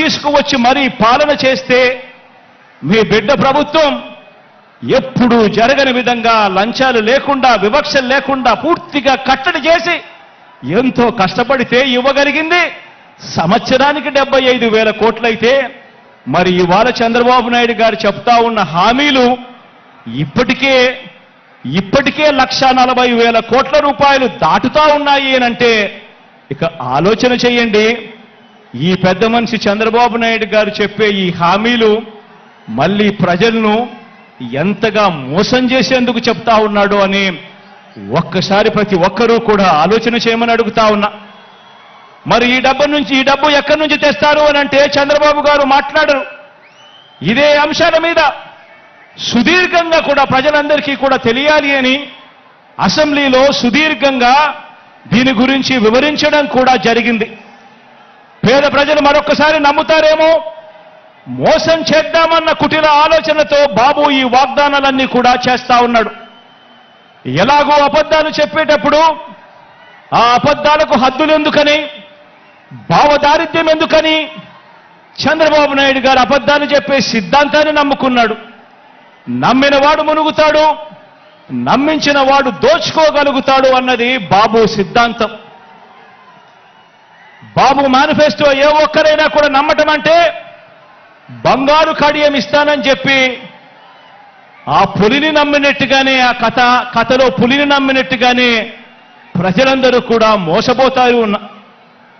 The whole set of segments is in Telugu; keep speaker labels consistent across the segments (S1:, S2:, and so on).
S1: తీసుకువచ్చి మరీ పాలన చేస్తే మీ బిడ్డ ప్రభుత్వం ఎప్పుడూ జరగని విధంగా లంచాలు లేకుండా వివక్షలు లేకుండా పూర్తిగా కట్టడి చేసి ఎంతో కష్టపడితే ఇవ్వగలిగింది సంవత్సరానికి 75,000 కోట్లయితే మరి ఇవాళ చంద్రబాబు నాయుడు గారు చెప్తా ఉన్న హామీలు ఇప్పటికే 1,40,000 కోట్ల రూపాయలు దాటుతా ఉన్నాయి అంటే ఇక ఆలోచన చేయండి. ఈ పెద్ద మనిషి చంద్రబాబు నాయుడు గారు చెప్పే ఈ హామీలు మళ్ళీ ప్రజలను ఎంతగా మోసం చేసేందుకు చెప్తా ఉన్నాడు అని ఒక్కసారి ప్రతి ఒక్కరూ కూడా ఆలోచన చేయమని అడుగుతా ఉన్నా. మరి ఈ డబ్బు ఎక్కడి నుంచి తెస్తారు అని అంటే చంద్రబాబు గారు మాట్లాడరు. ఇదే అంశాల మీద సుదీర్ఘంగా కూడా ప్రజలందరికీ కూడా తెలియాలి అని అసెంబ్లీలో సుదీర్ఘంగా దీని గురించి వివరించడం కూడా జరిగింది. పేద ప్రజలు మరొక్కసారి నమ్ముతారేమో, మోసం చేద్దామన్న కుటిల ఆలోచనతో బాబు ఈ వాగ్దానాలన్నీ కూడా చేస్తా ఉన్నాడు. ఎలాగో అబద్ధాలు చెప్పేటప్పుడు ఆ అబద్ధాలకు హద్దులు ఎందుకని, భావదారిద్ర్యం ఎందుకని చంద్రబాబు నాయుడు గారు అబద్ధాలు చెప్పే సిద్ధాంతాన్ని నమ్ముకున్నాడు. నమ్మిన వాడు మునుగుతాడు, నమ్మించిన వాడు దోచుకోగలుగుతాడు అన్నది బాబు సిద్ధాంతం. బాబు మేనిఫెస్టో ఏ ఒక్కరైనా కూడా నమ్మటం అంటే బంగారు కడియం ఇస్తానని చెప్పి ఆ పులిని నమ్మినట్టుగానే ఆ కథలో పులిని నమ్మినట్టుగానే ప్రజలందరూ కూడా మోసపోతారు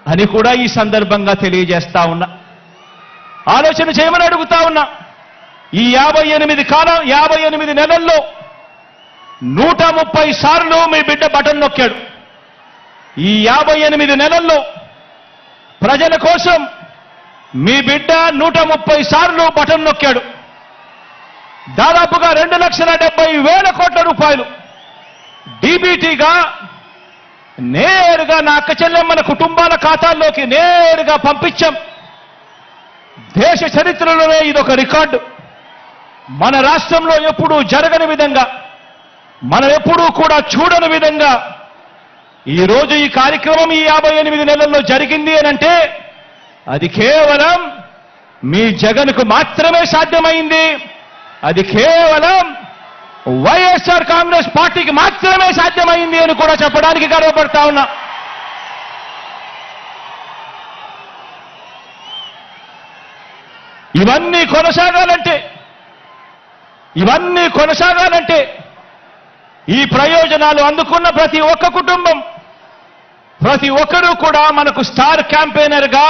S1: అని కూడా ఈ సందర్భంగా తెలియజేస్తా ఉన్నా. ఆలోచన చేయమని అడుగుతా ఉన్నా. ఈ 58 నెలల్లో 130 సార్లు మీ బిడ్డ బటన్ నొక్కాడు. ఈ 58 నెలల్లో ప్రజల కోసం మీ బిడ్డ 130 సార్లు బటన్ నొక్కాడు. దాదాపుగా 2,70,000 కోట్ల రూపాయలు డీబీటీగా నేరుగా నా అక్క చెల్లెమ్మల కుటుంబాల ఖాతాల్లోకి నేరుగా పంపించాం. దేశ చరిత్రలోనే ఇదొక రికార్డు. మన రాష్ట్రంలో ఎప్పుడూ జరగని విధంగా, మనం ఎప్పుడూ కూడా చూడని విధంగా ఈరోజు ఈ కార్యక్రమం ఈ 58 నెలల్లో జరిగింది అనంటే అది కేవలం మీ జగన్కు మాత్రమే సాధ్యమైంది. అది కేవలం వైఎస్ఆర్ కాంగ్రెస్ పార్టీకి మాత్రమే సాధ్యమైంది అని కూడా చెప్పడానికి గర్వపడతా ఉన్నా. ఇవన్నీ కొనసాగాలంటే ఈ ప్రయోజనాలు అందుకున్న ప్రతి ఒక్క కుటుంబం, ప్రతి ఒక్కరూ కూడా మనకు స్టార్ క్యాంపెయినర్గా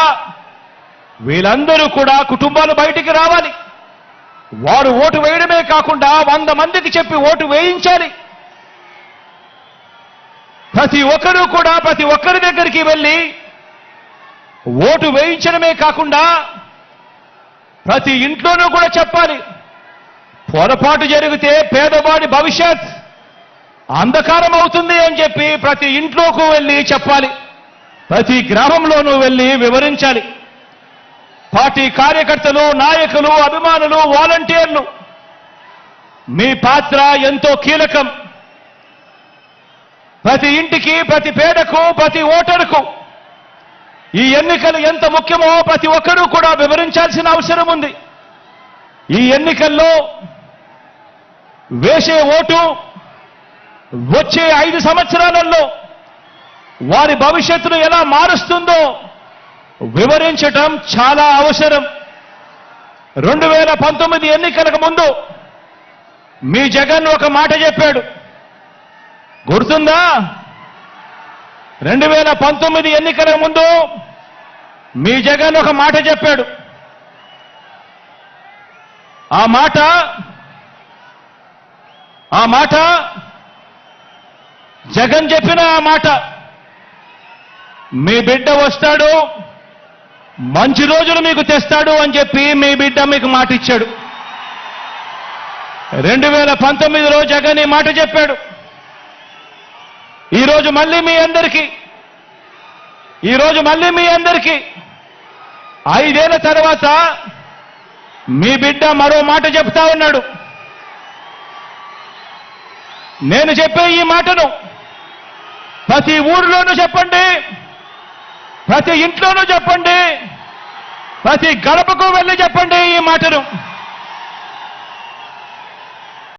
S1: వీళ్ళందరూ కూడా కుటుంబాలు బయటికి రావాలి. వారు ఓటు వేయడమే కాకుండా 100 మందికి చెప్పి ఓటు వేయించాలి. ప్రతి ఒక్కరూ కూడా ప్రతి ఒక్కరి దగ్గరికి వెళ్ళి ఓటు వేయించడమే కాకుండా ప్రతి ఇంట్లోనూ కూడా చెప్పాలి. పొరపాటు జరిగితే పేదవాడి భవిష్యత్ అంధకారం అవుతుంది అని చెప్పి ప్రతి ఇంట్లోకి వెళ్ళి చెప్పాలి. ప్రతి గ్రామంలోనూ వెళ్ళి వివరించాలి. పార్టీ కార్యకర్తలు, నాయకులు, అభిమానులు, వాలంటీర్లు మీ పాత్ర ఎంతో కీలకం. ప్రతి ఇంటికి, ప్రతి పేదకు, ప్రతి ఓటరుకు ఈ ఎన్నికలు ఎంత ముఖ్యమో ప్రతి ఒక్కరూ కూడా వివరించాల్సిన అవసరం ఉంది. ఈ ఎన్నికల్లో వేసే ఓటు వచ్చే 5 సంవత్సరాలలో వారి భవిష్యత్తును ఎలా మారుస్తుందో వివరించటం చాలా అవసరం. 2019 ఎన్నికలకు ముందు మీ జగన్ ఒక మాట చెప్పాడు, గుర్తుందా? 2019 ఎన్నికల ముందు మీ జగన్ ఒక మాట చెప్పాడు. ఆ మాట జగన్ చెప్పిన ఆ మాట, మీ బిడ్డ వస్తాడు, మంచి రోజులు మీకు తెస్తాడు అని చెప్పి మీ బిడ్డ మీకు మాట ఇచ్చాడు. 2019లో జగన్ ఈ మాట చెప్పాడు. ఈరోజు మళ్ళీ మీ అందరికీ 5 ఏళ్ల తర్వాత మీ బిడ్డ మరో మాట చెప్తా ఉన్నాడు. నేను చెప్పే ఈ మాటను ప్రతి ఊరిలోనూ చెప్పండి, ప్రతి ఇంట్లోనూ చెప్పండి, ప్రతి గడపకు వెళ్ళి చెప్పండి ఈ మాటను.